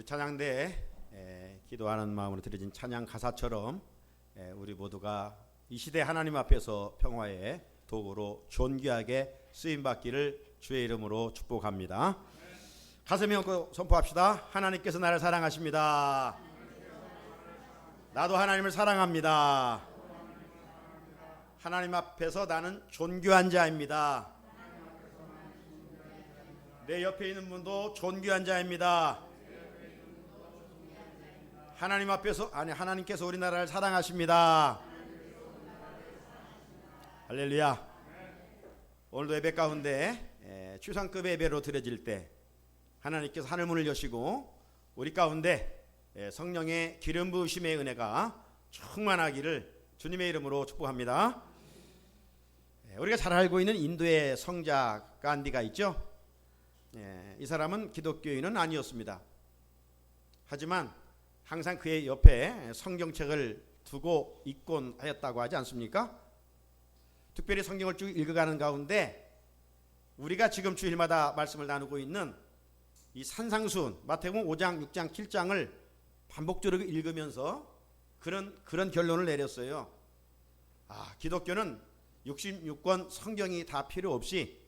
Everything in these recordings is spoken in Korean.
우리 찬양대에 기도하는 마음으로 드려진 찬양 가사처럼 우리 모두가 이 시대 하나님 앞에서 평화의 도구로 존귀하게 쓰임받기를 주의 이름으로 축복합니다. 가슴에 얹고 선포합시다. 하나님께서 나를 사랑하십니다. 나도 하나님을 사랑합니다. 하나님 앞에서 나는 존귀한 자입니다. 내 옆에 있는 분도 존귀한 자입니다. 하나님 앞에서 하나님께서 우리나라를 사랑하십니다. 할렐루야. 오늘도 예배 가운데 추상급의 예배로 드려질 때 하나님께서 하늘문을 여시고 우리 가운데 성령의 기름 부으심의 은혜가 충만하기를 주님의 이름으로 축복합니다. 우리가 잘 알고 있는 인도의 성자 간디가 있죠. 이 사람은 기독교인은 아니었습니다. 하지만 항상 그의 옆에 성경책을 두고 읽곤 하였다고 하지 않습니까? 특별히 성경을 쭉 읽어가는 가운데 우리가 지금 주일마다 말씀을 나누고 있는 이 산상수훈 마태복음 5장, 6장, 7장을 반복적으로 읽으면서 그런 결론을 내렸어요. 기독교는 66권 성경이 다 필요 없이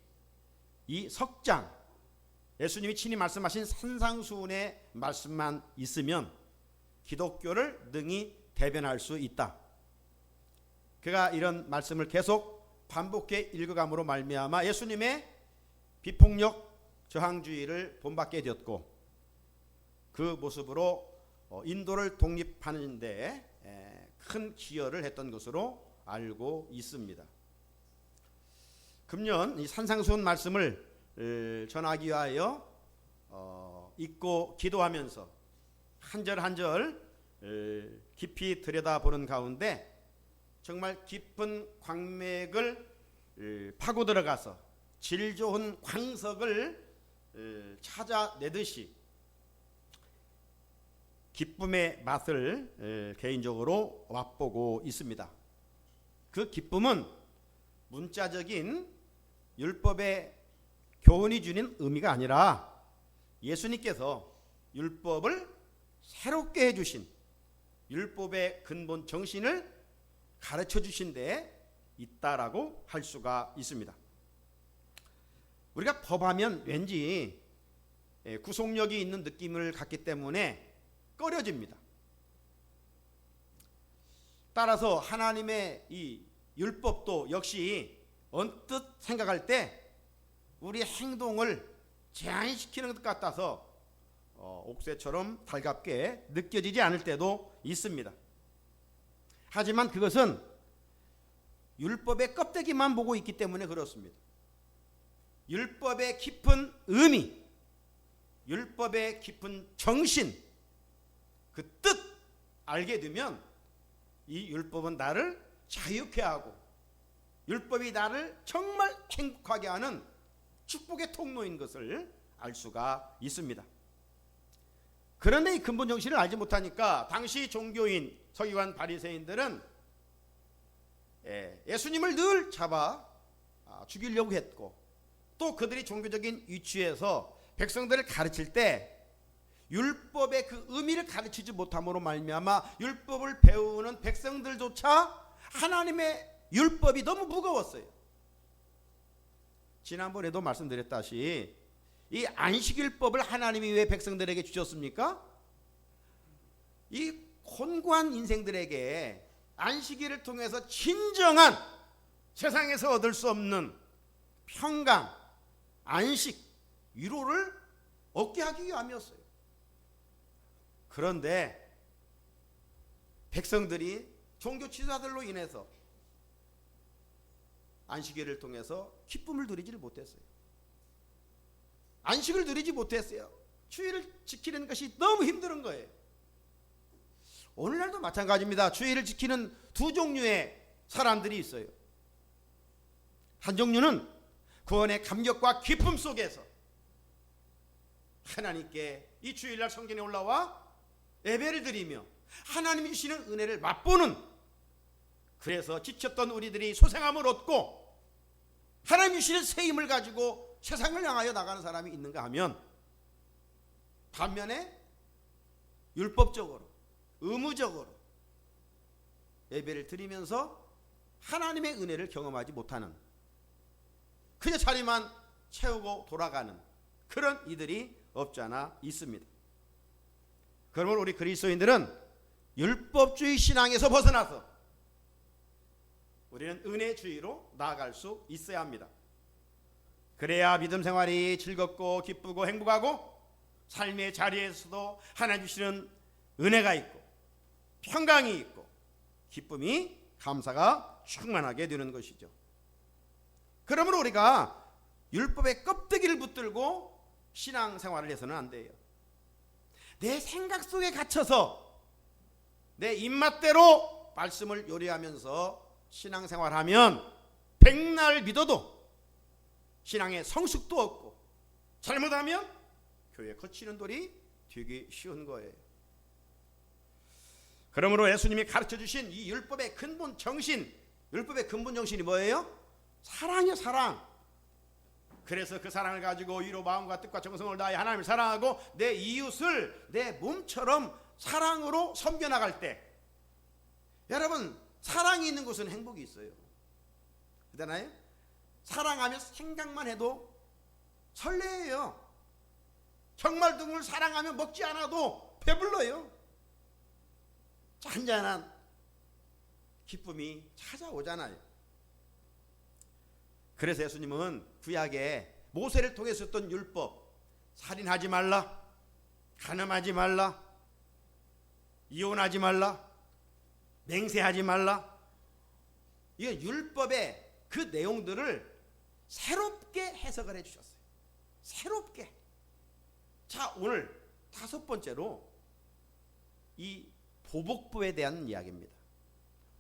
이 석장 예수님이 친히 말씀하신 산상수훈의 말씀만 있으면 기독교를 능히 대변할 수 있다. 그가 이런 말씀을 계속 반복해 읽어감으로 말미암아 예수님의 비폭력 저항주의를 본받게 되었고 그 모습으로 인도를 독립하는 데 큰 기여를 했던 것으로 알고 있습니다. 금년 이 산상수훈 말씀을 전하기 위하여 읽고 기도하면서 한 절 한 절 깊이 들여다보는 가운데 정말 깊은 광맥을 파고 들어가서 질 좋은 광석을 찾아내듯이 기쁨의 맛을 개인적으로 맛보고 있습니다. 그 기쁨은 문자적인 율법의 교훈이 주는 의미가 아니라 예수님께서 율법을 새롭게 해주신 율법의 근본 정신을 가르쳐 주신 데 있다라고 할 수가 있습니다. 우리가 법하면 왠지 구속력이 있는 느낌을 갖기 때문에 꺼려집니다. 따라서 하나님의 이 율법도 역시 언뜻 생각할 때 우리 행동을 제한시키는 것 같아서 옥새처럼 달갑게 느껴지지 않을 때도 있습니다. 하지만 그것은 율법의 껍데기만 보고 있기 때문에 그렇습니다. 율법의 깊은 의미, 율법의 깊은 정신, 그 뜻 알게 되면 이 율법은 나를 자유케 하고 율법이 나를 정말 행복하게 하는 축복의 통로인 것을 알 수가 있습니다. 그런데 이 근본 정신을 알지 못하니까 당시 종교인 서기관 바리새인들은 예수님을 늘 잡아 죽이려고 했고 또 그들이 종교적인 위치에서 백성들을 가르칠 때 율법의 그 의미를 가르치지 못함으로 말미암아 율법을 배우는 백성들조차 하나님의 율법이 너무 무거웠어요. 지난번에도 말씀드렸다시피 이 안식일법을 하나님이 왜 백성들에게 주셨습니까? 이 곤고한 인생들에게 안식일을 통해서 진정한 세상에서 얻을 수 없는 평강, 안식, 위로를 얻게 하기 위함이었어요. 그런데 백성들이 종교 지도자들로 인해서 안식일을 통해서 기쁨을 누리지를 못했어요. 안식을 누리지 못했어요. 주일을 지키는 것이 너무 힘든 거예요. 오늘날도 마찬가지입니다. 주일을 지키는 두 종류의 사람들이 있어요. 한 종류는 구원의 감격과 기쁨 속에서 하나님께 이 주일날 성전에 올라와 예배를 드리며 하나님이 주시는 은혜를 맛보는, 그래서 지쳤던 우리들이 소생함을 얻고 하나님이 주시는 새 힘을 가지고 세상을 향하여 나가는 사람이 있는가 하면, 반면에 율법적으로, 의무적으로 예배를 드리면서 하나님의 은혜를 경험하지 못하는, 그저 자리만 채우고 돌아가는 그런 이들이 없지 않아 있습니다. 그러면 우리 그리스도인들은 율법주의 신앙에서 벗어나서 우리는 은혜주의로 나아갈 수 있어야 합니다. 그래야 믿음 생활이 즐겁고 기쁘고 행복하고 삶의 자리에서도 하나님 주시는 은혜가 있고 평강이 있고 기쁨이, 감사가 충만하게 되는 것이죠. 그러므로 우리가 율법의 껍데기를 붙들고 신앙생활을 해서는 안 돼요. 내 생각 속에 갇혀서 내 입맛대로 말씀을 요리하면서 신앙생활하면 백날 믿어도 신앙의 성숙도 없고 잘못하면 교회 거치는 돌이 되기 쉬운 거예요. 그러므로 예수님이 가르쳐주신 이 율법의 근본 정신, 율법의 근본 정신이 뭐예요? 사랑이요, 사랑. 그래서 그 사랑을 가지고 이로 마음과 뜻과 정성을 다해 하나님을 사랑하고 내 이웃을 내 몸처럼 사랑으로 섬겨나갈 때, 여러분, 사랑이 있는 곳은 행복이 있어요. 그렇잖아요? 사랑하며 생각만 해도 설레요. 정말 누굴 사랑하며 먹지 않아도 배불러요. 잔잔한 기쁨이 찾아오잖아요. 그래서 예수님은 구약에 모세를 통해 썼던 율법, 살인하지 말라, 간음하지 말라, 이혼하지 말라, 맹세하지 말라, 이 율법의 그 내용들을 새롭게 해석을 해주셨어요. 새롭게. 자, 오늘 다섯 번째로 이 보복법에 대한 이야기입니다.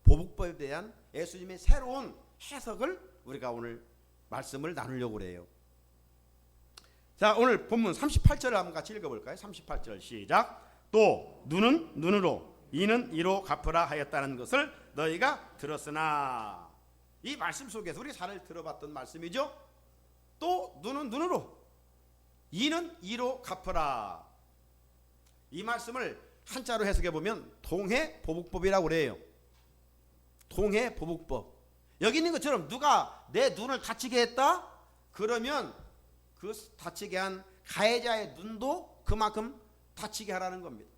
보복법에 대한 예수님의 새로운 해석을 우리가 오늘 말씀을 나누려고 그래요. 자, 오늘 본문 38절을 한번 같이 읽어볼까요? 38절 시작. 또 눈은 눈으로 이는 이로 갚으라 하였다는 것을 너희가 들었으나. 이 말씀 속에서 우리 잘 들어봤던 말씀이죠. 또 눈은 눈으로 이는 이로 갚으라. 이 말씀을 한자로 해석해 보면 동해보복법이라고 그래요. 동해보복법. 여기 있는 것처럼 누가 내 눈을 다치게 했다? 그러면 그 다치게 한 가해자의 눈도 그만큼 다치게 하라는 겁니다.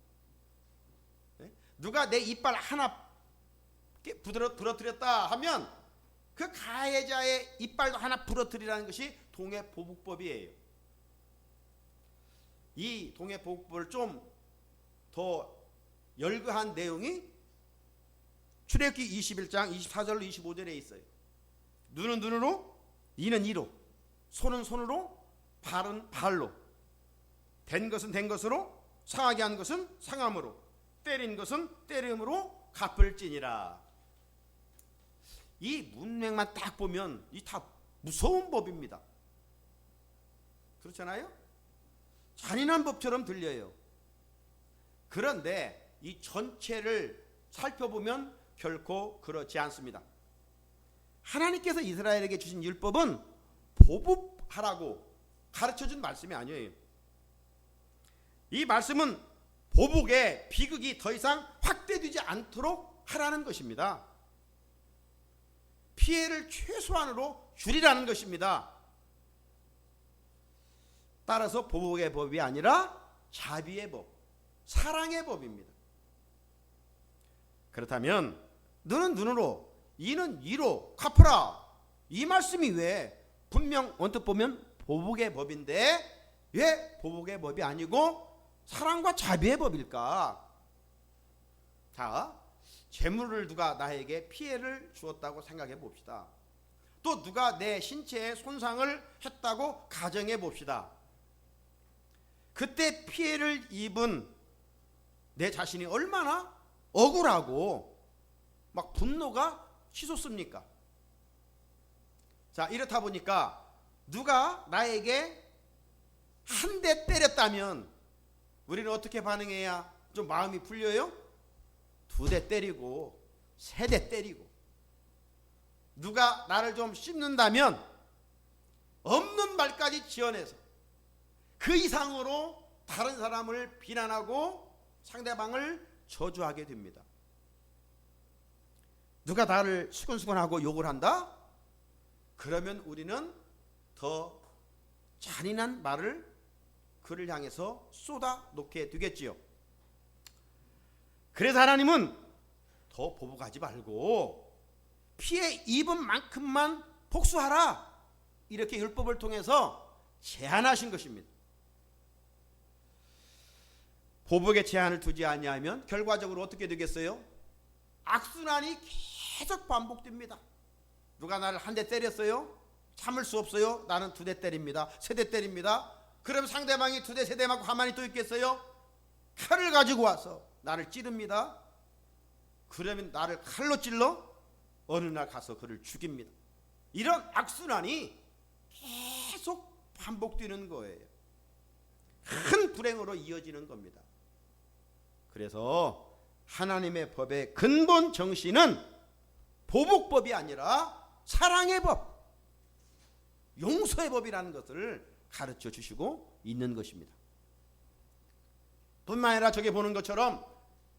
누가 내 이빨 하나 부러뜨렸다 하면 그 가해자의 이빨도 하나 부러뜨리라는 것이 동해보복법이에요. 이 동해보복법을 좀 더 열거한 내용이 출애굽기 21장 24절로 25절에 있어요. 눈은 눈으로, 이는 이로, 손은 손으로, 발은 발로, 된 것은 된 것으로, 상하게 한 것은 상함으로, 때린 것은 때림으로 갚을지니라. 이 문맥만 딱 보면 이 다 무서운 법입니다. 그렇잖아요? 잔인한 법처럼 들려요. 그런데 이 전체를 살펴보면 결코 그렇지 않습니다. 하나님께서 이스라엘에게 주신 율법은 보복하라고 가르쳐준 말씀이 아니에요. 이 말씀은 보복의 비극이 더 이상 확대되지 않도록 하라는 것입니다. 피해를 최소한으로 줄이라는 것입니다. 따라서 보복의 법이 아니라 자비의 법, 사랑의 법입니다. 그렇다면 눈은 눈으로, 이는 이로 갚으라. 이 말씀이 왜 분명 언뜻 보면 보복의 법인데 왜 보복의 법이 아니고 사랑과 자비의 법일까? 자, 재물을 누가 나에게 피해를 주었다고 생각해 봅시다. 또 누가 내 신체에 손상을 했다고 가정해 봅시다. 그때 피해를 입은 내 자신이 얼마나 억울하고 막 분노가 치솟습니까? 자, 이렇다 보니까 누가 나에게 한 대 때렸다면 우리는 어떻게 반응해야 좀 마음이 풀려요? 2대 때리고 3대 때리고, 누가 나를 좀 씹는다면 없는 말까지 지어내서 그 이상으로 다른 사람을 비난하고 상대방을 저주하게 됩니다. 누가 나를 수근수근하고 욕을 한다? 그러면 우리는 더 잔인한 말을 그를 향해서 쏟아 놓게 되겠지요. 그래서 하나님은 더 보복하지 말고 피해 입은 만큼만 복수하라, 이렇게 율법을 통해서 제한하신 것입니다. 보복에 제한을 두지 아니하면 결과적으로 어떻게 되겠어요? 악순환이 계속 반복됩니다. 누가 나를 한 대 때렸어요? 참을 수 없어요. 나는 2대 때립니다. 3대 때립니다. 그럼 상대방이 2대 3대 맞고 가만히 또 있겠어요? 칼을 가지고 와서 나를 찌릅니다. 그러면 나를 칼로 찔러 어느 날 가서 그를 죽입니다. 이런 악순환이 계속 반복되는 거예요. 큰 불행으로 이어지는 겁니다. 그래서 하나님의 법의 근본 정신은 보복법이 아니라 사랑의 법, 용서의 법이라는 것을 가르쳐 주시고 있는 것입니다. 뿐만 아니라 저게 보는 것처럼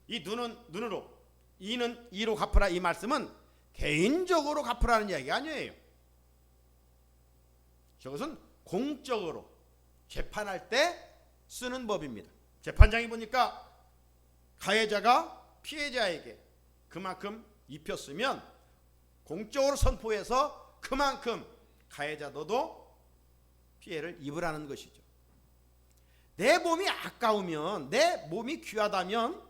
이 눈은 눈으로, 이는 이로 갚으라, 이 말씀은 개인적으로 갚으라는 이야기가 아니에요. 저것은 공적으로 재판할 때 쓰는 법입니다. 재판장이 보니까 가해자가 피해자에게 그만큼 입혔으면 공적으로 선포해서 그만큼 가해자 너도 피해를 입으라는 것이죠. 내 몸이 아까우면, 내 몸이 귀하다면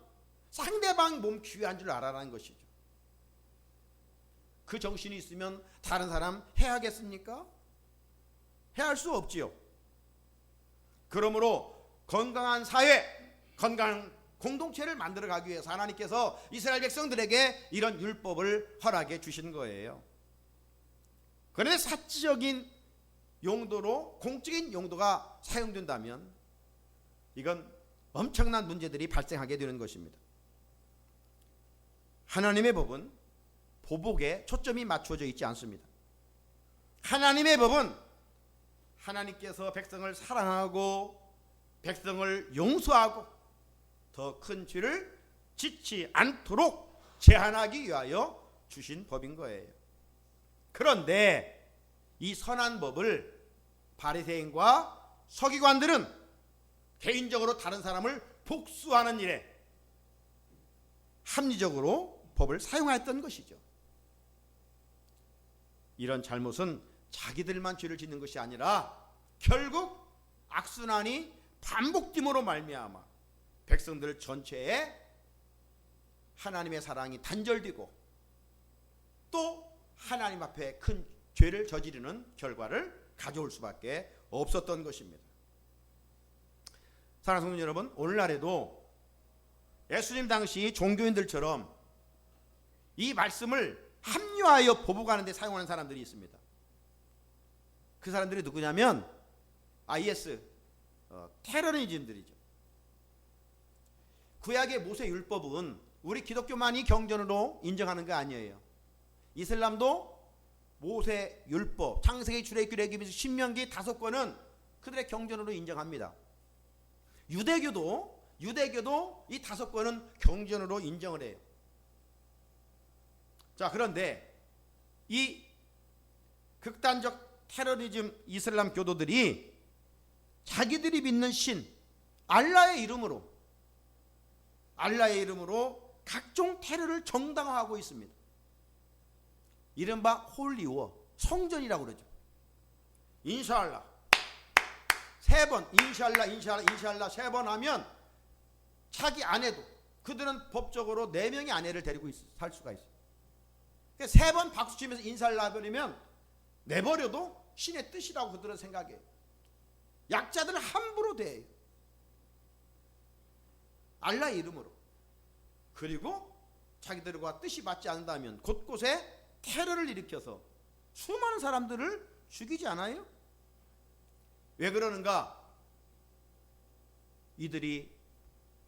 상대방 몸 귀한 줄 알아라는 것이죠. 그 정신이 있으면 다른 사람 해하겠습니까? 해할 수 없지요. 그러므로 건강한 사회, 건강한 공동체를 만들어가기 위해서 하나님께서 이스라엘 백성들에게 이런 율법을 허락해 주신 거예요. 그런데 사치적인 용도로, 공적인 용도가 사용된다면 이건 엄청난 문제들이 발생하게 되는 것입니다. 하나님의 법은 보복에 초점이 맞춰져 있지 않습니다. 하나님의 법은 하나님께서 백성을 사랑하고 백성을 용서하고 더 큰 죄를 짓지 않도록 제한하기 위하여 주신 법인 거예요. 그런데 이 선한 법을 바리새인과 서기관들은 개인적으로 다른 사람을 복수하는 일에 합리적으로 법을 사용했던 것이죠. 이런 잘못은 자기들만 죄를 짓는 것이 아니라 결국 악순환이 반복됨으로 말미암아 백성들 전체에 하나님의 사랑이 단절되고 또 하나님 앞에 큰 죄를 저지르는 결과를 가져올 수밖에 없었던 것입니다. 사랑하는 성도 여러분, 오늘날에도 예수님 당시 종교인들처럼 이 말씀을 합리화하여 보복하는 데 사용하는 사람들이 있습니다. 그 사람들이 누구냐면 IS, 테러리즘들이죠. 구약의 모세 율법은 우리 기독교만이 경전으로 인정하는 거 아니에요. 이슬람도 모세 율법, 창세기, 출애굽기, 레위기, 신명기 5권은 그들의 경전으로 인정합니다. 유대교도 이 5권은 경전으로 인정을 해요. 자, 그런데 이 극단적 테러리즘 이슬람 교도들이 자기들이 믿는 신 알라의 이름으로 각종 테러를 정당화하고 있습니다. 이른바 홀리워, 성전이라고 그러죠. 인샬라 3번, 인샬라 3번 하면 자기 아내도, 그들은 법적으로 4명의 아내를 데리고 살 수가 있어요. 3번 박수치면서 인샬라 버리면 내버려도 신의 뜻이라고 그들은 생각해요. 약자들은 함부로 대해요. 알라의 이름으로. 그리고 자기들과 뜻이 맞지 않는다면 곳곳에 테러를 일으켜서 수많은 사람들을 죽이지 않아요? 왜 그러는가? 이들이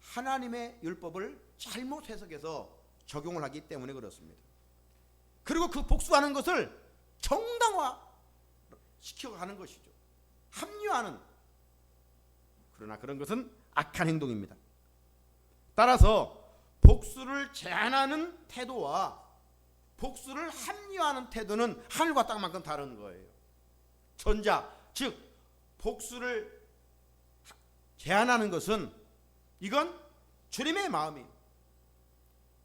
하나님의 율법을 잘못 해석해서 적용을 하기 때문에 그렇습니다. 그리고 그 복수하는 것을 정당화 시켜가는 것이죠. 합리화하는. 그러나 그런 것은 악한 행동입니다. 따라서 복수를 제한하는 태도와 복수를 합리화하는 태도는 하늘과 땅만큼 다른 거예요. 전자, 즉 복수를 제한하는 것은 이건 주님의 마음이에요.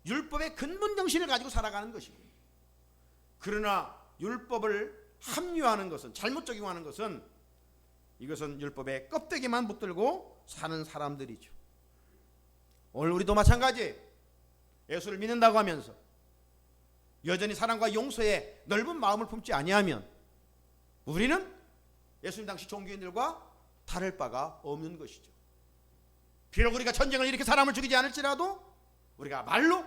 율법의 근본 정신을 가지고 살아가는 것이고, 그러나 율법을 합리화하는 것은, 잘못 적용하는 것은, 이것은 율법의 껍데기만 붙들고 사는 사람들이죠. 오늘 우리도 마찬가지. 예수를 믿는다고 하면서 여전히 사랑과 용서에 넓은 마음을 품지 아니하면 우리는 예수님 당시 종교인들과 다를 바가 없는 것이죠. 비록 우리가 전쟁을 일으켜 사람을 죽이지 않을지라도 우리가 말로,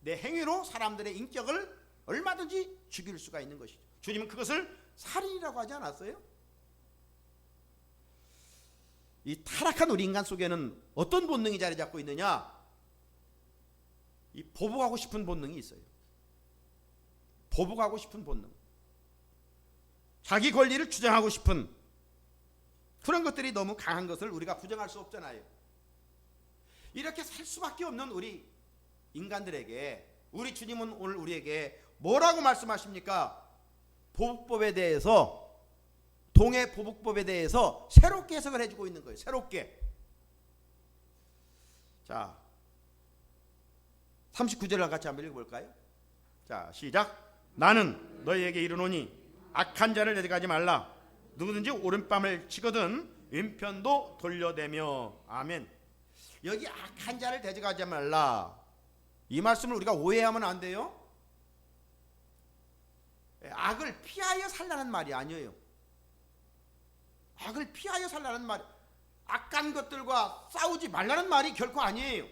내 행위로 사람들의 인격을 얼마든지 죽일 수가 있는 것이죠. 주님은 그것을 살인이라고 하지 않았어요? 이 타락한 우리 인간 속에는 어떤 본능이 자리 잡고 있느냐? 이 보복하고 싶은 본능이 있어요. 보복하고 싶은 본능, 자기 권리를 주장하고 싶은 그런 것들이 너무 강한 것을 우리가 부정할 수 없잖아요. 이렇게 살 수밖에 없는 우리 인간들에게 우리 주님은 오늘 우리에게 뭐라고 말씀하십니까? 보복법에 대해서, 동해 보복법에 대해서 새롭게 해석을 해주고 있는 거예요. 새롭게. 자, 39절을 같이 한번 읽어볼까요? 자, 시작. 나는 너희에게 이르노니 악한 자를 내려가지 말라. 누구든지 오른뺨을 치거든 왼편도 돌려대며. 아멘. 여기 악한 자를 대적하지 말라, 이 말씀을 우리가 오해하면 안 돼요. 악을 피하여 살라는 말이 아니에요. 악을 피하여 살라는 말, 악한 것들과 싸우지 말라는 말이 결코 아니에요.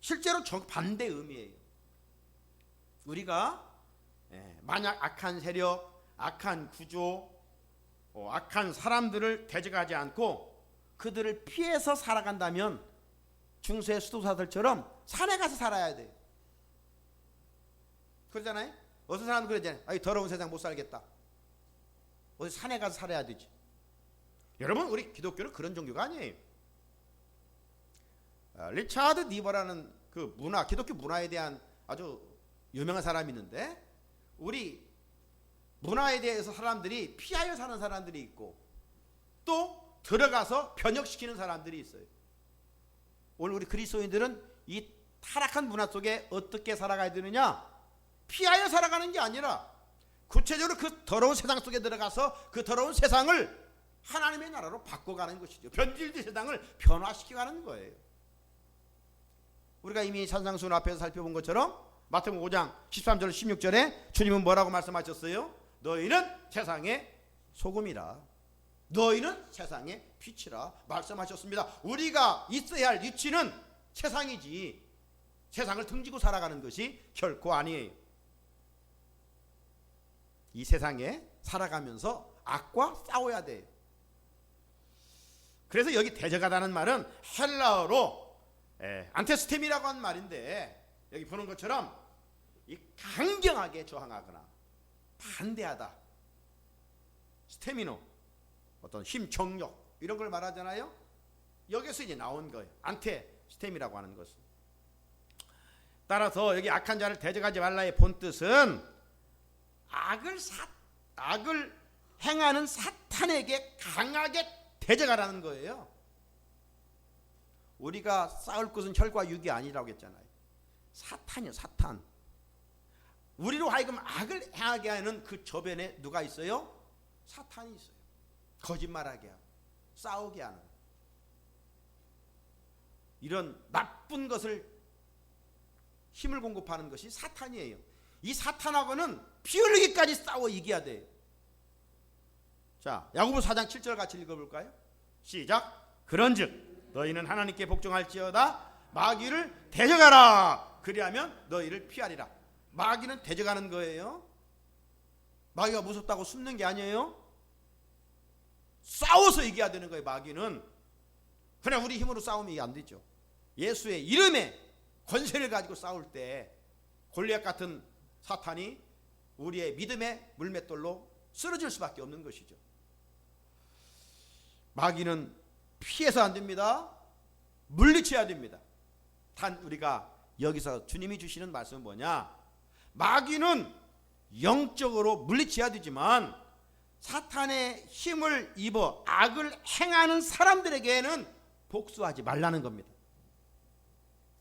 실제로 정반대 의미예요. 우리가 만약 악한 세력, 악한 구조, 악한 사람들을 대적하지 않고 그들을 피해서 살아간다면 중세 수도사들처럼 산에 가서 살아야 돼요. 그러잖아요. 어떤 사람은 그러잖아요. 아이 더러운 세상 못 살겠다. 어디 산에 가서 살아야 되지. 여러분, 우리 기독교는 그런 종교가 아니에요. 리차드 니버라는 그 문화, 기독교 문화에 대한 아주 유명한 사람이 있는데, 우리 문화에 대해서 사람들이 피하여 사는 사람들이 있고 또 들어가서 변혁시키는 사람들이 있어요. 오늘 우리 그리스도인들은 이 타락한 문화 속에 어떻게 살아가야 되느냐? 피하여 살아가는 게 아니라 구체적으로 그 더러운 세상 속에 들어가서 그 더러운 세상을 하나님의 나라로 바꿔가는 것이죠. 변질된 세상을 변화시켜가는 거예요. 우리가 이미 산상수훈 앞에서 살펴본 것처럼 마태복음 5장 13절 16절에 주님은 뭐라고 말씀하셨어요? 너희는 세상의 소금이라, 너희는 세상의 빛이라 말씀하셨습니다. 우리가 있어야 할 위치는 세상이지 세상을 등지고 살아가는 것이 결코 아니에요. 이 세상에 살아가면서 악과 싸워야 돼요. 그래서 여기 대적하다는 말은 헬라어로 안테스템이라고 하는 말인데, 여기 보는 것처럼 이 강경하게 저항하거나 반대하다, 스테미노, 어떤 힘, 정력 이런 걸 말하잖아요. 여기서 이제 나온 거예요. 안테스템이라고 하는 것은. 따라서 여기 악한 자를 대적하지 말라의 본 뜻은 악을 행하는 사탄에게 강하게 대적하라는 거예요. 우리가 싸울 것은 혈과 육이 아니라고 했잖아요. 사탄이요, 사탄. 우리로 하여금 악을 행하게 하는 그 저변에 누가 있어요? 사탄이 있어요. 거짓말하게 하고 싸우게 하는, 이런 나쁜 것을 힘을 공급하는 것이 사탄이에요. 이 사탄하고는 피 흘리기까지 싸워 이겨야 돼요. 자, 야고보 4장 7절 같이 읽어볼까요? 시작. 그런즉 너희는 하나님께 복종할지어다 마귀를 대적하라. 그리하면 너희를 피하리라. 마귀는 대적하는 거예요. 마귀가 무섭다고 숨는 게 아니에요. 싸워서 이겨야 되는 거예요. 마귀는 그냥 우리 힘으로 싸우면 이게 안 되죠. 예수의 이름에 권세를 가지고 싸울 때 골리앗 같은 사탄이 우리의 믿음의 물맷돌로 쓰러질 수밖에 없는 것이죠. 마귀는 피해서 안 됩니다. 물리쳐야 됩니다. 단 우리가 여기서 주님이 주시는 말씀은 뭐냐? 마귀는 영적으로 물리쳐야 되지만 사탄의 힘을 입어 악을 행하는 사람들에게는 복수하지 말라는 겁니다.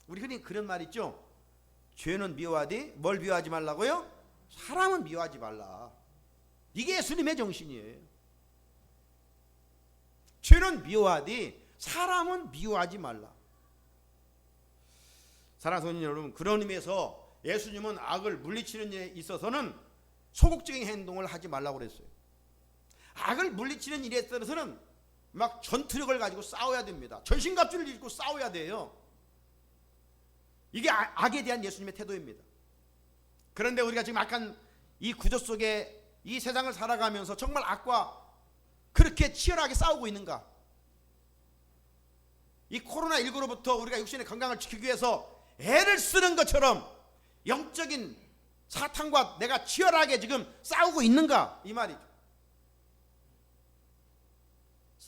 우리 흔히 그런 말 있죠. 죄는 미워하되 뭘 미워하지 말라고요? 사람은 미워하지 말라. 이게 예수님의 정신이에요. 죄는 미워하되 사람은 미워하지 말라. 사랑하는 성도 여러분, 그런 의미에서 예수님은 악을 물리치는 일에 있어서는 소극적인 행동을 하지 말라고 그랬어요. 악을 물리치는 일에 있어서는 막 전투력을 가지고 싸워야 됩니다. 전신갑주를 입고 싸워야 돼요. 이게 악에 대한 예수님의 태도입니다. 그런데 우리가 지금 악한 이 구조 속에 이 세상을 살아가면서 정말 악과 그렇게 치열하게 싸우고 있는가? 이 코로나19로부터 우리가 육신의 건강을 지키기 위해서 애를 쓰는 것처럼 영적인 사탄과 내가 치열하게 지금 싸우고 있는가? 이 말이죠.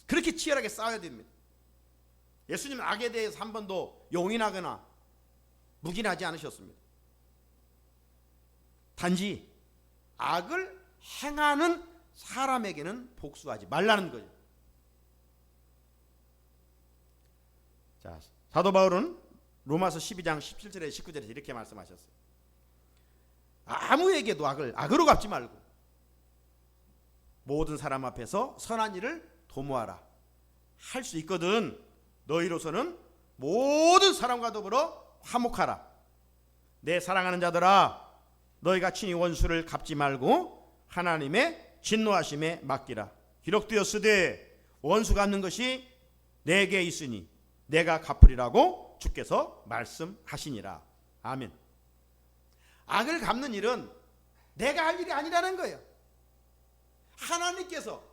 그렇게 치열하게 싸워야 됩니다. 예수님은 악에 대해서 한 번도 용인하거나 묵인하지 않으셨습니다. 단지 악을 행하는 사람에게는 복수하지 말라는 거죠. 자, 사도 바울은 로마서 12장 17절에 19절에서 이렇게 말씀하셨어요. 아무에게도 악을 악으로 갚지 말고 모든 사람 앞에서 선한 일을 도모하라. 할 수 있거든 너희로서는 모든 사람과 더불어 화목하라. 내 사랑하는 자들아, 너희가 친히 원수를 갚지 말고 하나님의 진노하심에 맡기라. 기록되었으되 원수 갚는 것이 내게 있으니 내가 갚으리라고 주께서 말씀하시니라. 아멘. 악을 갚는 일은 내가 할 일이 아니라는 거예요. 하나님께서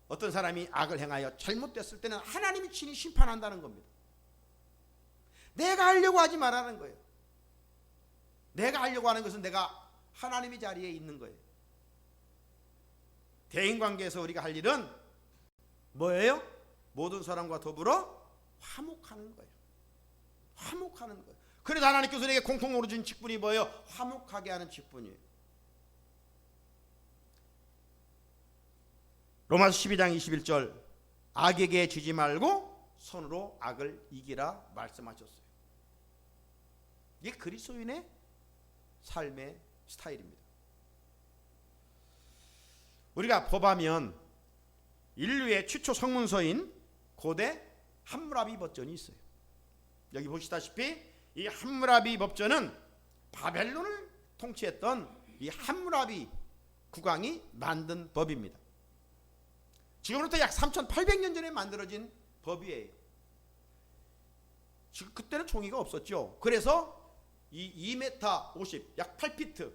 어떤 사람이 악을 행하여 잘못됐을 때는 하나님이 친히 심판한다는 겁니다. 내가 하려고 하지 말라는 거예요. 내가 하려고 하는 것은 내가 하나님의 자리에 있는 거예요. 대인관계에서 우리가 할 일은 뭐예요? 모든 사람과 더불어 화목하는 거예요. 화목하는 거예요. 그래서 하나님께서 우리에게 공통으로 준 직분이 뭐예요? 화목하게 하는 직분이에요. 로마서 12장 21절 악에게 지지 말고 손으로 악을 이기라 말씀하셨어요. 이게 그리스도인의 삶의 스타일입니다. 우리가 법하면 인류의 최초 성문서인 고대 함무라비 법전이 있어요. 여기 보시다시피 이 함무라비 법전은 바벨론을 통치했던 이 함무라비 국왕이 만든 법입니다. 지금부터 약 3,800년 전에 만들어진 법이에요. 지금 그때는 종이가 없었죠. 그래서 이 2m 50, 약 8피트,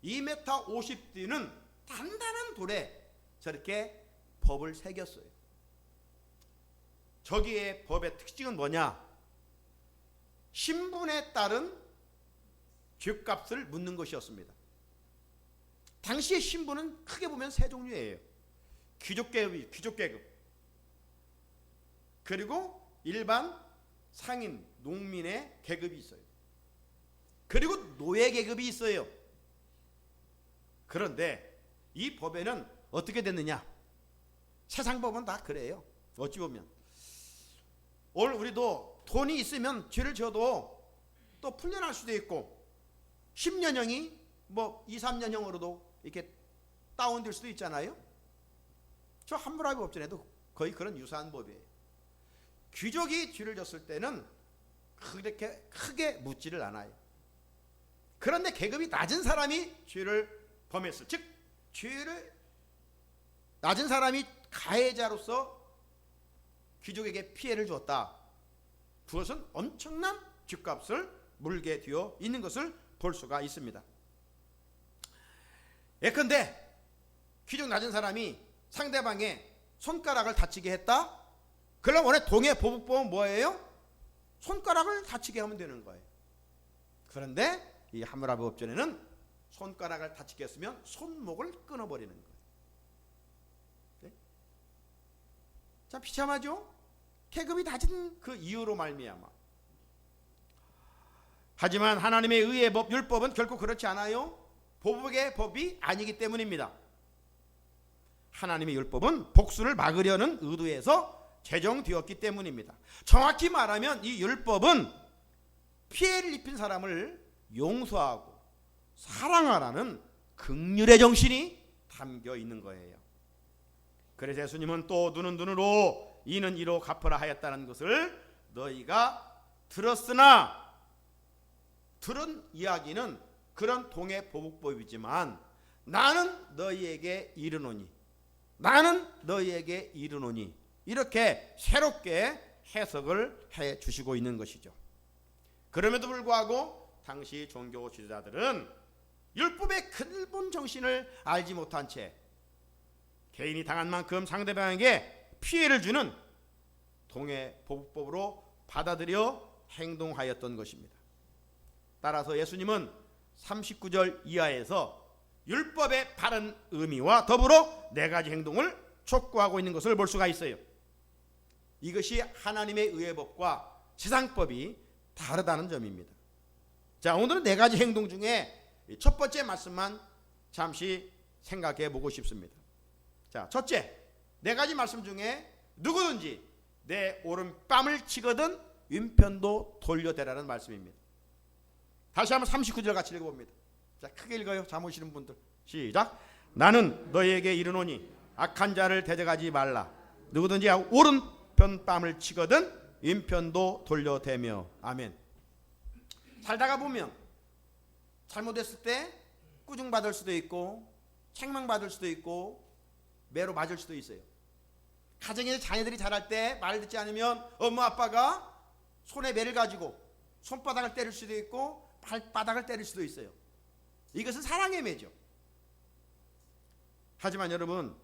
2m 50뒤는 단단한 돌에 저렇게 법을 새겼어요. 저기에 법의 특징은 뭐냐? 신분에 따른 죗값을 묻는 것이었습니다. 당시의 신분은 크게 보면 세 종류예요. 귀족계급이 귀족계급, 그리고 일반 상인 농민의 계급이 있어요. 그리고 노예 계급이 있어요. 그런데 이 법에는 어떻게 됐느냐? 세상 법은 다 그래요. 어찌 보면 오늘 우리도 돈이 있으면 죄를 지어도 또 풀려날 수도 있고 10년형이 뭐 2, 3년형으로도 이렇게 다운될 수도 있잖아요. 저 함무라비 법전에도 거의 그런 유사한 법이에요. 귀족이 죄를 졌을 때는 그렇게 크게 묻지를 않아요. 그런데 계급이 낮은 사람이 죄를 범했을, 즉 죄를 낮은 사람이 가해자로서 귀족에게 피해를 주었다. 그것은 엄청난 죗값을 물게 되어 있는 것을 볼 수가 있습니다. 예컨대 귀족 낮은 사람이 상대방의 손가락을 다치게 했다? 그럼 원래 동해 보복법은 뭐예요? 손가락을 다치게 하면 되는 거예요. 그런데 이 함무라비 법전에는 손가락을 다치게 했으면 손목을 끊어버리는 거예요. 네? 참 비참하죠? 계급이 낮은 그 이유로 말미암아. 하지만 하나님의 의의 법, 율법은 결코 그렇지 않아요. 보복의 법이 아니기 때문입니다. 하나님의 율법은 복수를 막으려는 의도에서 제정되었기 때문입니다. 정확히 말하면 이 율법은 피해를 입힌 사람을 용서하고 사랑하라는 긍휼의 정신이 담겨 있는 거예요. 그래서 예수님은 또 눈은 눈으로 이는 이로 갚으라 하였다는 것을 너희가 들었으나, 들은 이야기는 그런 동해 보복법이지만 나는 너희에게 이르노니, 나는 너희에게 이르노니, 이렇게 새롭게 해석을 해 주시고 있는 것이죠. 그럼에도 불구하고 당시 종교 지도자들은 율법의 근본 정신을 알지 못한 채 개인이 당한 만큼 상대방에게 피해를 주는 동해 보복법으로 받아들여 행동하였던 것입니다. 따라서 예수님은 39절 이하에서 율법의 바른 의미와 더불어 네 가지 행동을 촉구하고 있는 것을 볼 수가 있어요. 이것이 하나님의 의의 법과 세상법이 다르다는 점입니다. 자, 오늘은 네 가지 행동 중에 첫 번째 말씀만 잠시 생각해 보고 싶습니다. 자, 첫째, 네 가지 말씀 중에 누구든지 내 오른뺨을 치거든 왼편도 돌려대라는 말씀입니다. 다시 한번 39절 같이 읽어봅니다. 자, 크게 읽어요. 잠 오시는 분들. 시작. 나는 너희에게 이르노니 악한 자를 대적하지 말라. 누구든지 오른편 뺨을 치거든 왼편도 돌려대며. 아멘. 살다가 보면 잘못했을 때 꾸중받을 수도 있고 책망받을 수도 있고 매로 맞을 수도 있어요. 가정에서 자녀들이 자랄 때 말 듣지 않으면 엄마 아빠가 손에 매를 가지고 손바닥을 때릴 수도 있고 발바닥을 때릴 수도 있어요. 이것은 사랑의 매죠. 하지만 여러분,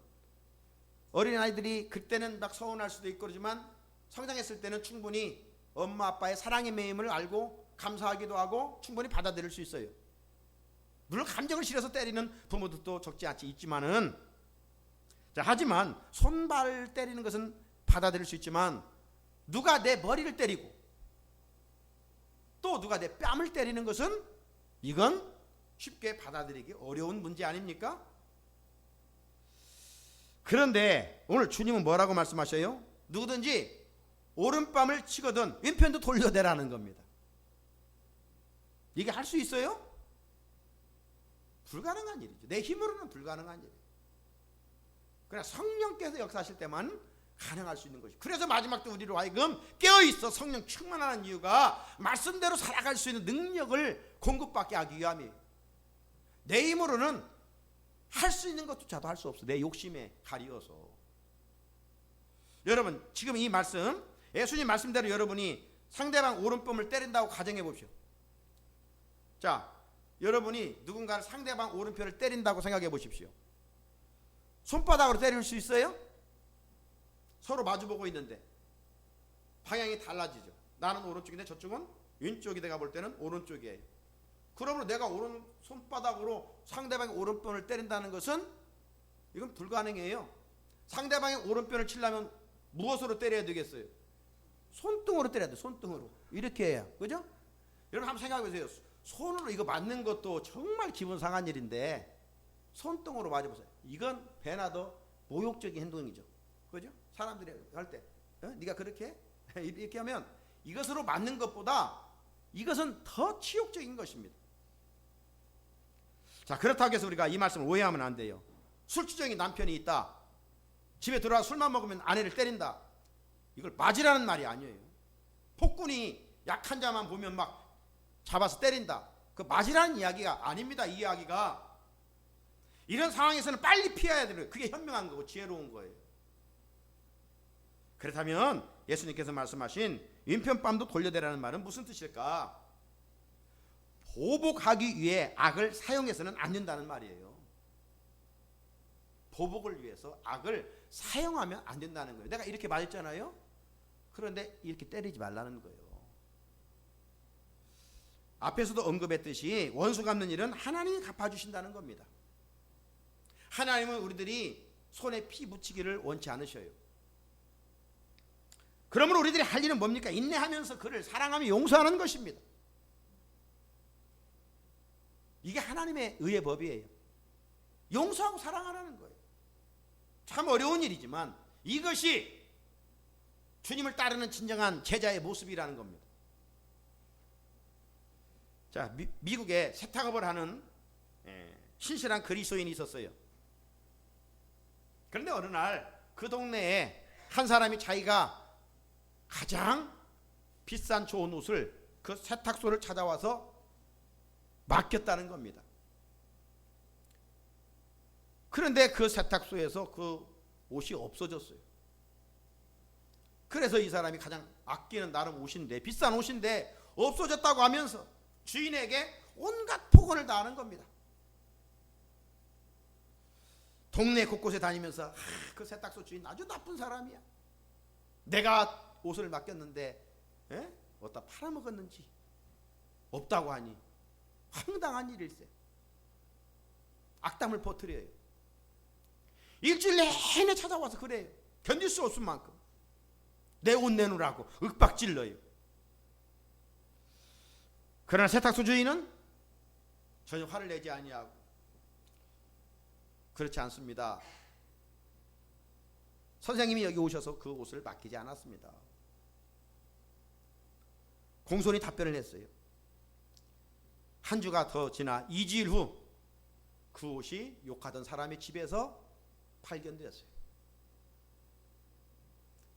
어린아이들이 그때는 막 서운할 수도 있고 그러지만 성장했을 때는 충분히 엄마 아빠의 사랑의 매임을 알고 감사하기도 하고 충분히 받아들일 수 있어요. 물론 감정을 실어서 때리는 부모들도 적지 않지 있지만은, 자, 하지만 손발 때리는 것은 받아들일 수 있지만 누가 내 머리를 때리고 또 누가 내 뺨을 때리는 것은 이건 쉽게 받아들이기 어려운 문제 아닙니까? 그런데 오늘 주님은 뭐라고 말씀하셔요? 누구든지 오른뺨을 치거든 왼편도 돌려대라는 겁니다. 이게 할 수 있어요? 불가능한 일이죠. 내 힘으로는 불가능한 일이에요. 그러나 성령께서 역사하실 때만 가능할 수 있는 것이죠. 그래서 마지막 때 우리로 하여금 깨어있어 성령 충만하는 이유가 말씀대로 살아갈 수 있는 능력을 공급받게 하기 위함이에요. 내 힘으로는 할 수 있는 것조차도 할 수 없어. 내 욕심에 가리어서. 여러분, 지금 이 말씀, 예수님 말씀대로 여러분이 상대방 오른뺨을 때린다고 가정해 보십시오. 자, 여러분이 누군가를 상대방 오른편을 때린다고 생각해 보십시오. 손바닥으로 때릴 수 있어요? 서로 마주보고 있는데 방향이 달라지죠. 나는 오른쪽인데 저쪽은 왼쪽이, 내가 볼 때는 오른쪽이에요. 그러므로 내가 오른 손바닥으로 상대방의 오른편을 때린다는 것은 이건 불가능해요. 상대방의 오른편을 치려면 무엇으로 때려야 되겠어요? 손등으로 때려야 돼. 손등으로. 이렇게 해야. 그죠? 여러분 한번 생각해 보세요. 손으로 이거 맞는 것도 정말 기분 상한 일인데 손등으로 맞아보세요. 이건 배나 더 모욕적인 행동이죠. 그죠? 사람들이 할 때 네가 그렇게 해? 이렇게 하면 이것으로 맞는 것보다 이것은 더 치욕적인 것입니다. 자, 그렇다고 해서 우리가 이 말씀을 오해하면 안 돼요. 술주정이 남편이 있다. 집에 들어와 술만 먹으면 아내를 때린다. 이걸 맞으라는 말이 아니에요. 폭군이 약한 자만 보면 막 잡아서 때린다. 그 맞으라는 이야기가 아닙니다. 이 이야기가. 이런 상황에서는 빨리 피해야 돼요. 그게 현명한 거고 지혜로운 거예요. 그렇다면 예수님께서 말씀하신 왼편뺨도 돌려대라는 말은 무슨 뜻일까? 보복하기 위해 악을 사용해서는 안 된다는 말이에요. 보복을 위해서 악을 사용하면 안 된다는 거예요. 내가 이렇게 맞았잖아요. 그런데 이렇게 때리지 말라는 거예요. 앞에서도 언급했듯이 원수 갚는 일은 하나님이 갚아주신다는 겁니다. 하나님은 우리들이 손에 피 묻히기를 원치 않으셔요. 그러므로 우리들이 할 일은 뭡니까? 인내하면서 그를 사랑하며 용서하는 것입니다. 이게 하나님의 의의 법이에요. 용서하고 사랑하라는 거예요. 참 어려운 일이지만 이것이 주님을 따르는 진정한 제자의 모습이라는 겁니다. 자, 미국에 세탁업을 하는 신실한 그리스도인이 있었어요. 그런데 어느 날 그 동네에 한 사람이 자기가 가장 비싼 좋은 옷을 그 세탁소를 찾아와서 맡겼다는 겁니다. 그런데 그 세탁소에서 그 옷이 없어졌어요. 그래서 이 사람이 가장 아끼는 나름 옷인데, 비싼 옷인데 없어졌다고 하면서 주인에게 온갖 폭언을 당하는 겁니다. 동네 곳곳에 다니면서 그 세탁소 주인 아주 나쁜 사람이야. 내가 옷을 맡겼는데 어디다 팔아먹었는지 없다고 하니 황당한 일일세. 악담을 퍼뜨려요. 일주일 내내 찾아와서 그래요. 견딜 수 없을 만큼 내 옷 내놓으라고 윽박질러요. 그러나 세탁소 주인은 전혀 화를 내지 아니하고, 그렇지 않습니다. 선생님이 여기 오셔서 그 옷을 맡기지 않았습니다. 공손히 답변을 했어요. 한 주가 더 지나 2주일 후 그 옷이 욕하던 사람의 집에서 발견되었어요.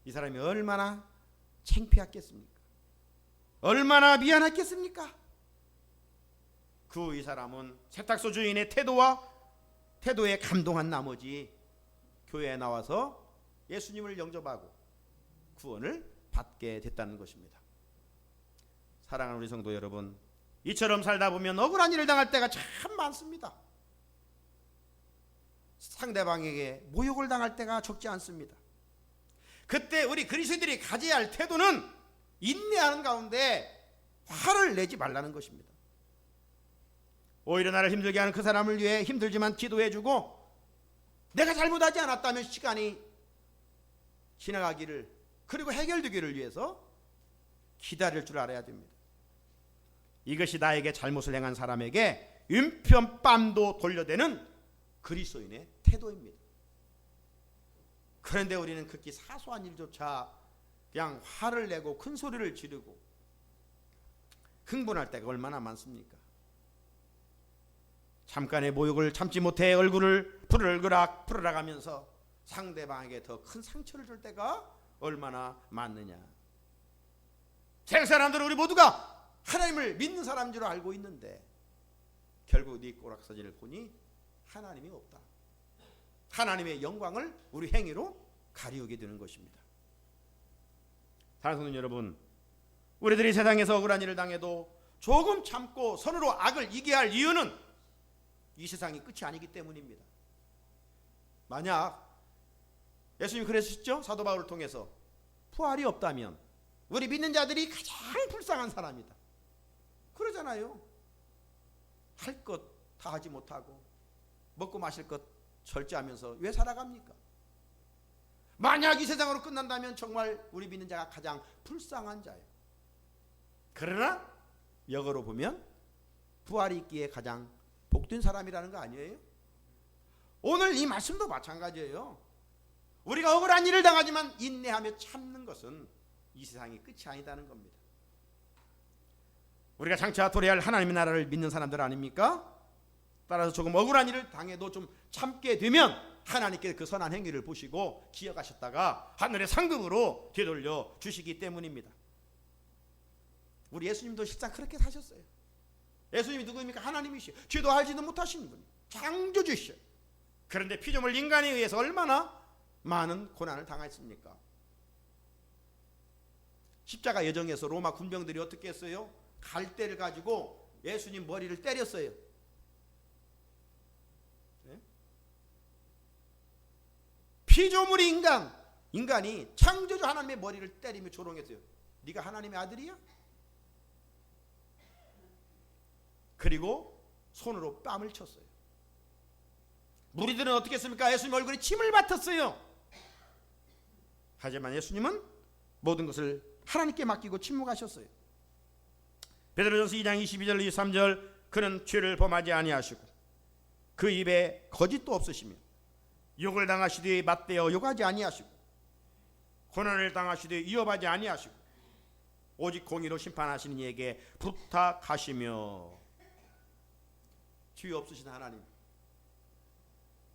이 사람이 얼마나 창피했겠습니까? 얼마나 미안했겠습니까? 이 사람은 세탁소 주인의 태도에 감동한 나머지 교회에 나와서 예수님을 영접하고 구원을 받게 됐다는 것입니다. 사랑하는 우리 성도 여러분, 이처럼 살다 보면 억울한 일을 당할 때가 참 많습니다. 상대방에게 모욕을 당할 때가 적지 않습니다. 그때 우리 그리스도인들이 가져야 할 태도는 인내하는 가운데 화를 내지 말라는 것입니다. 오히려 나를 힘들게 하는 그 사람을 위해 힘들지만 기도해주고, 내가 잘못하지 않았다면 시간이 지나가기를, 그리고 해결되기를 위해서 기다릴 줄 알아야 됩니다. 이것이 나에게 잘못을 행한 사람에게 윈편뺨도 돌려대는 그리스도인의 태도입니다. 그런데 우리는 극히 사소한 일조차 그냥 화를 내고 큰 소리를 지르고 흥분할 때가 얼마나 많습니까? 잠깐의 모욕을 참지 못해 얼굴을 푸르락하면서 상대방에게 더 큰 상처를 줄 때가 얼마나 많느냐. 세상 사람들은 우리 모두가 하나님을 믿는 사람인 줄 알고 있는데 결국 네 꼬락서지를 보니 하나님이 없다. 하나님의 영광을 우리 행위로 가리우게 되는 것입니다. 사랑하는 성도 여러분, 우리들이 세상에서 억울한 일을 당해도 조금 참고 선으로 악을 이겨야 할 이유는 이 세상이 끝이 아니기 때문입니다. 만약 예수님이 그랬었죠? 사도 바울을 통해서 부활이 없다면 우리 믿는 자들이 가장 불쌍한 사람이다. 그러잖아요. 할 것 다 하지 못하고 먹고 마실 것 절제하면서 왜 살아갑니까? 만약 이 세상으로 끝난다면 정말 우리 믿는 자가 가장 불쌍한 자예요. 그러나 역으로 보면 부활이 있기에 가장 복된 사람이라는 거 아니에요? 오늘 이 말씀도 마찬가지예요. 우리가 억울한 일을 당하지만 인내하며 참는 것은 이 세상이 끝이 아니다는 겁니다. 우리가 장차 도래할 하나님의 나라를 믿는 사람들 아닙니까? 따라서 조금 억울한 일을 당해도 좀 참게 되면 하나님께 그 선한 행위를 보시고 기억하셨다가 하늘의 상급으로 되돌려 주시기 때문입니다. 우리 예수님도 실상 그렇게 사셨어요. 예수님이 누구입니까? 하나님이시요, 죄도 알지도 못하시는 분, 창조주시요. 그런데 피조물 인간에 의해서 얼마나 많은 고난을 당했습니까? 십자가 여정에서 로마 군병들이 어떻게 했어요? 갈대를 가지고 예수님 머리를 때렸어요. 네? 피조물이 인간이 창조주 하나님의 머리를 때리며 조롱했어요. 네가 하나님의 아들이야? 그리고 손으로 뺨을 쳤어요. 무리들은 어떻게 했습니까? 예수님 얼굴에 침을 뱉었어요. 하지만 예수님은 모든 것을 하나님께 맡기고 침묵하셨어요. 베드로전서 2장 22절 23절 그는 죄를 범하지 아니하시고 그 입에 거짓도 없으시며 욕을 당하시되 맞대어 욕하지 아니하시고 고난을 당하시되 위협하지 아니하시고 오직 공의로 심판하시는 이에게 부탁하시며. 죄 없으신 하나님,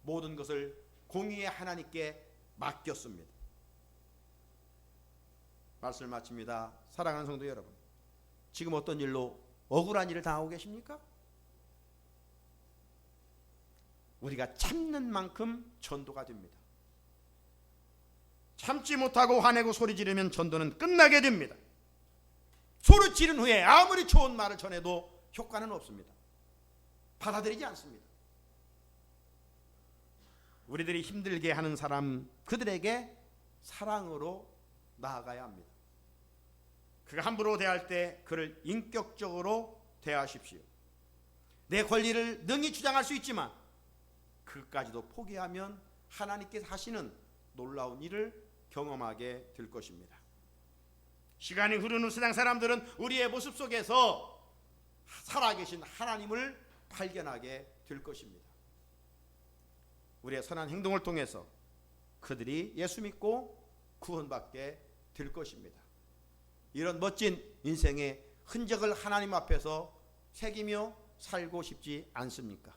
모든 것을 공의의 하나님께 맡겼습니다. 말씀을 마칩니다. 사랑하는 성도 여러분, 지금 어떤 일로 억울한 일을 당하고 계십니까? 우리가 참는 만큼 전도가 됩니다. 참지 못하고 화내고 소리 지르면 전도는 끝나게 됩니다. 소리 지른 후에 아무리 좋은 말을 전해도 효과는 없습니다. 받아들이지 않습니다. 우리들이 힘들게 하는 사람, 그들에게 사랑으로 나아가야 합니다. 그가 함부로 대할 때 그를 인격적으로 대하십시오. 내 권리를 능히 주장할 수 있지만 그까지도 포기하면 하나님께서 하시는 놀라운 일을 경험하게 될 것입니다. 시간이 흐르는 세상 사람들은 우리의 모습 속에서 살아계신 하나님을 발견하게 될 것입니다. 우리의 선한 행동을 통해서 그들이 예수 믿고 구원받게 될 것입니다. 이런 멋진 인생의 흔적을 하나님 앞에서 새기며 살고 싶지 않습니까?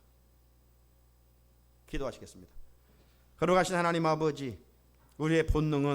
기도하시겠습니다. 걸어가신 하나님 아버지, 우리의 본능은